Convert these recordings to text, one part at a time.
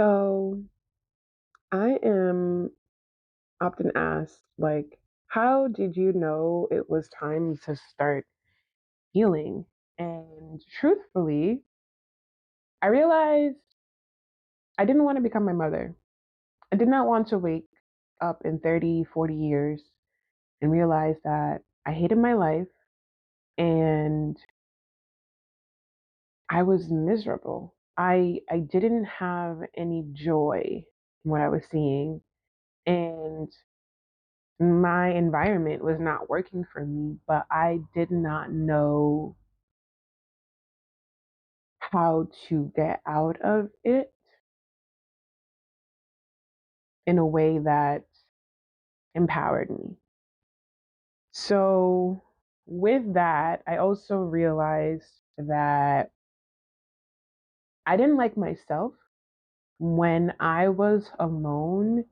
So I am often asked, how did you know it was time to start healing? And truthfully, I realized I didn't want to become my mother. I did not want to wake up in 30, 40 years and realize that I hated my life and I was miserable. I didn't have any joy in what I was seeing. And my environment was not working for me, but I did not know how to get out of it in a way that empowered me. So, with that, I also realized that I didn't like myself. When I was alone,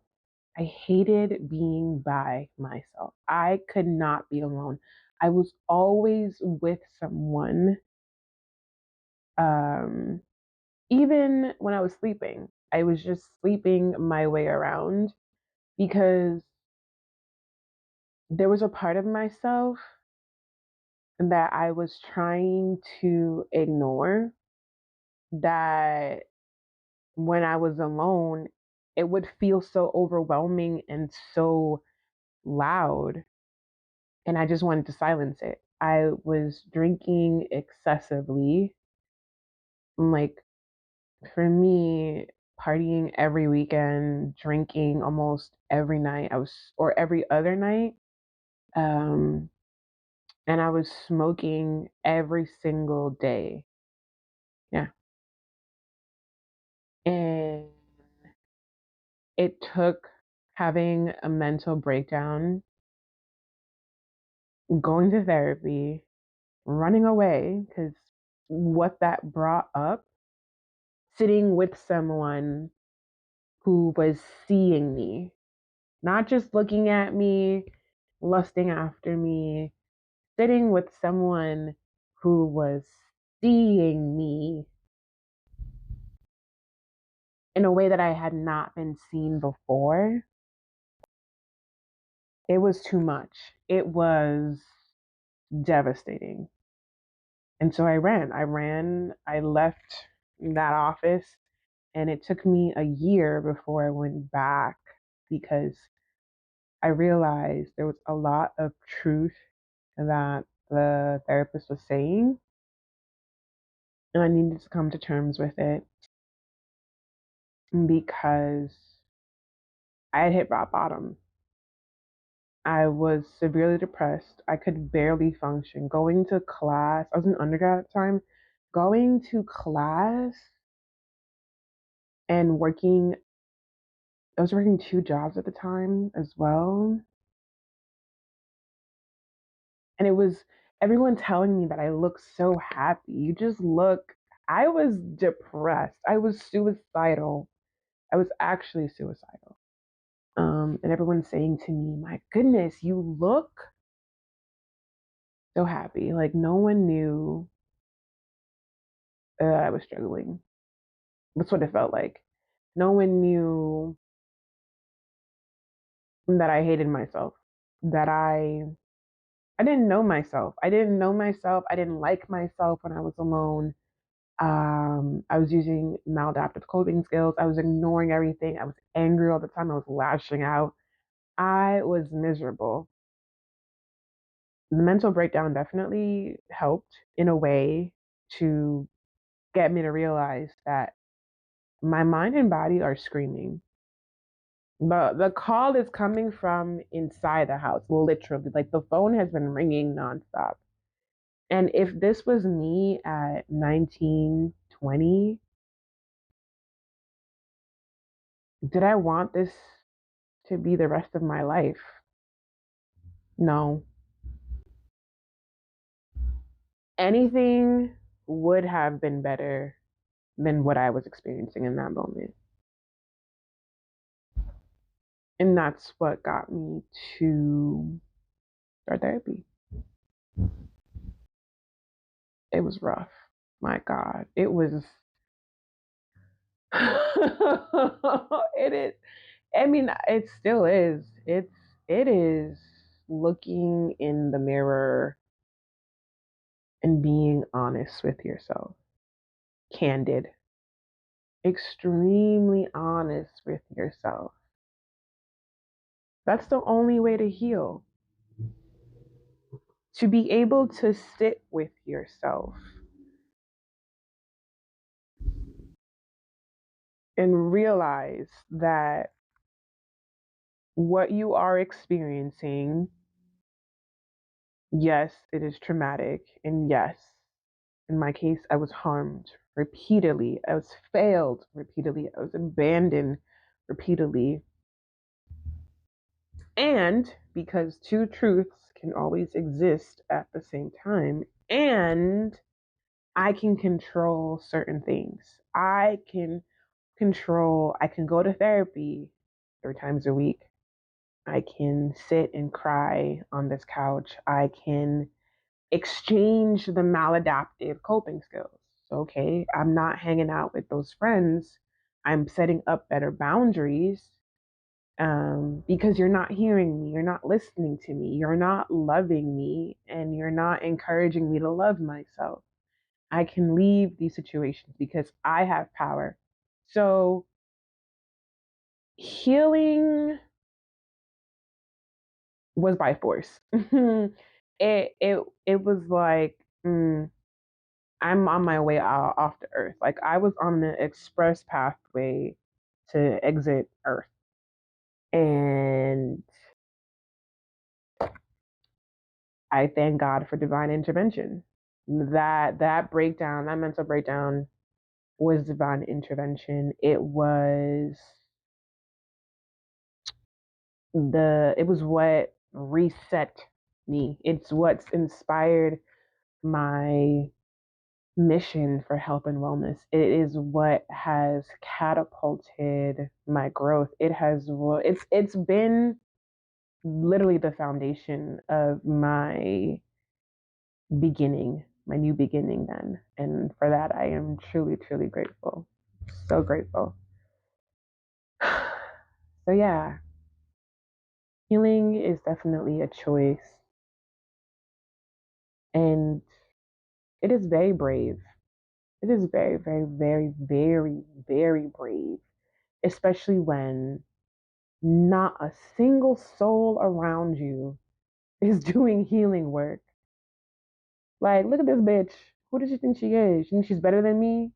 I hated being by myself. I could not be alone. I was always with someone. Um, Even when I was sleeping, I was just sleeping my way around because there was a part of myself that I was trying to ignore that when I was alone, it would feel so overwhelming and so loud. And I just wanted to silence it. I was drinking excessively. Like, for me, partying every weekend, drinking almost every night, or every other night. Um, and I was smoking every single day. Yeah. And it took having a mental breakdown, going to therapy, running away, because what that brought up, sitting with someone who was seeing me, not just looking at me, lusting after me, sitting with someone who was seeing me in a way that I had not been seen before. It was too much. It was devastating. And so I ran. I left that office, and it took me a year before I went back because I realized there was a lot of truth that the therapist was saying, and I needed to come to terms with it because I had hit rock bottom. I was severely depressed. I could barely function. Going to class, I was an undergrad at the time, going to class and working, I was working two jobs at the time as well. And it was everyone telling me that I look so happy. You just look, I was depressed. I was suicidal. I was actually suicidal. And everyone's saying to me, my goodness, you look so happy. Like no one knew I was struggling. That's what it felt like. No one knew that I hated myself, that I didn't know myself. I didn't know myself. I didn't like myself when I was alone. I was using maladaptive coping skills. I was ignoring everything. I was angry all the time. I was lashing out. I was miserable. The mental breakdown definitely helped in a way to get me to realize that my mind and body are screaming. The call is coming from inside the house, literally. Like the phone has been ringing nonstop. And if this was me at 19, 20, did I want this to be the rest of my life? No. Anything would have been better than what I was experiencing in that moment. And that's what got me to start therapy. It was rough. My God. It was It is. I mean, it still is. It is looking in the mirror and being honest with yourself. Candid. Extremely honest with yourself. That's the only way to heal. To be able to sit with yourself and realize that what you are experiencing, yes, it is traumatic. And yes, in my case, I was harmed repeatedly. I was failed repeatedly. I was abandoned repeatedly. And because two truths can always exist at the same time, and I can control certain things. I can go to therapy 3 times a week. I can sit and cry on this couch. I can exchange the maladaptive coping skills. So, okay, I'm not hanging out with those friends. I'm setting up better boundaries because you're not hearing me, you're not listening to me, you're not loving me, and you're not encouraging me to love myself. I can leave these situations because I have power. So, healing was by force. It was like I'm on my way out off the earth. Like I was on the express pathway to exit Earth, and I thank God for divine intervention. That breakdown, that mental breakdown, was divine intervention. It was what reset me. It's what's inspired my mission for health and wellness. It is what has catapulted my growth. It's been literally the foundation of my new beginning then. And for that I am truly, truly grateful. So grateful. So yeah, healing is definitely a choice, and it is very brave. It is very, very, very, very, very brave, especially when not a single soul around you is doing healing work. Like, look at this bitch. Who does she think she is? She thinks she's better than me?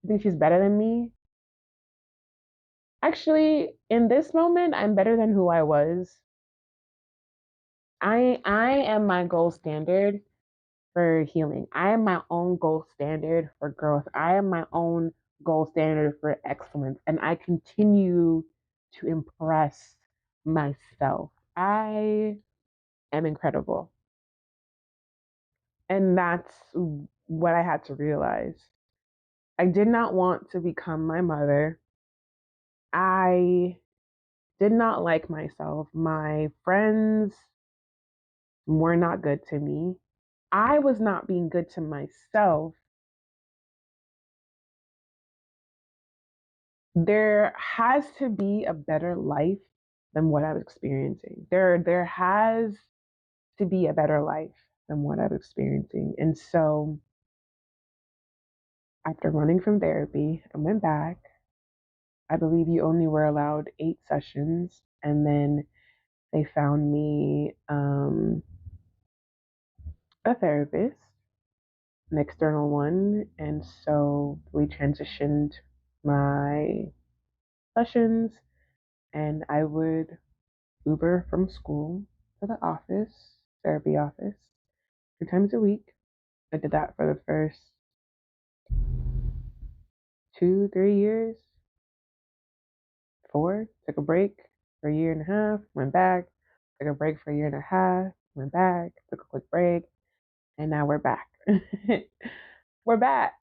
You think she's better than me? Actually, in this moment, I'm better than who I was. I am my gold standard for healing. I am my own gold standard for growth. I am my own gold standard for excellence. And I continue to impress myself. I am incredible. And that's what I had to realize. I did not want to become my mother. I did not like myself. My friends were not good to me. I was not being good to myself. There has to be a better life than what I was experiencing. There has to be a better life than what I was experiencing. And so after running from therapy, I went back. I believe you only were allowed 8 sessions, and then they found me a therapist, an external one, and so we transitioned my sessions, and I would Uber from school to the office, therapy office, 3 times a week. I did that for the first 2, 3 years, four. Took a break for a year and a half, went back. Took a break for a year and a half, went back. Took a quick break, and now we're back. We're back.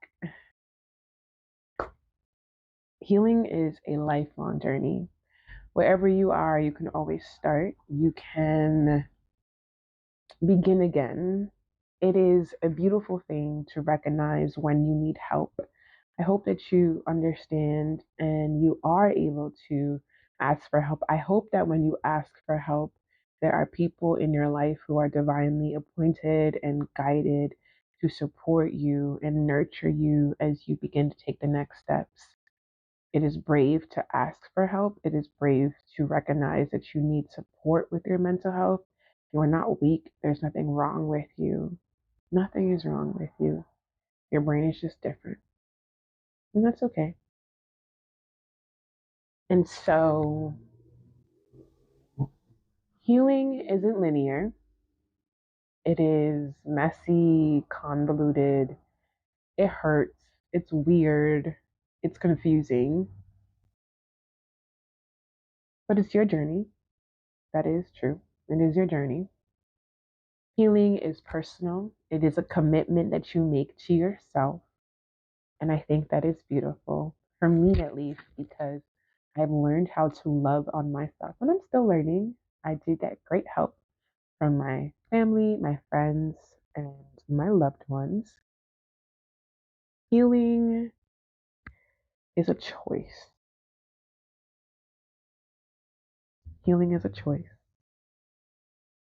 Healing is a lifelong journey. Wherever you are, you can always start. You can begin again. It is a beautiful thing to recognize when you need help. I hope that you understand and you are able to ask for help. I hope that when you ask for help, there are people in your life who are divinely appointed and guided to support you and nurture you as you begin to take the next steps. It is brave to ask for help. It is brave to recognize that you need support with your mental health. You are not weak. There's nothing wrong with you. Nothing is wrong with you. Your brain is just different. And that's okay. And so healing isn't linear. It is messy, convoluted. It hurts. It's weird. It's confusing. But it's your journey. That is true. It is your journey. Healing is personal. It is a commitment that you make to yourself. And I think that is beautiful, for me at least, because I've learned how to love on myself. And I'm still learning. I do get great help from my family, my friends, and my loved ones. Healing is a choice. Healing is a choice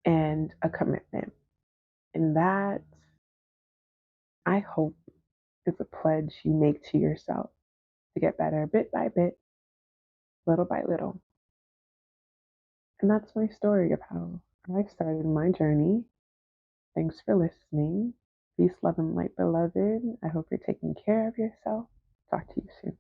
and a commitment. And that, I hope, is a pledge you make to yourself to get better bit by bit, little by little. And that's my story of how I started my journey. Thanks for listening. Peace, love, and light, beloved. I hope you're taking care of yourself. Talk to you soon.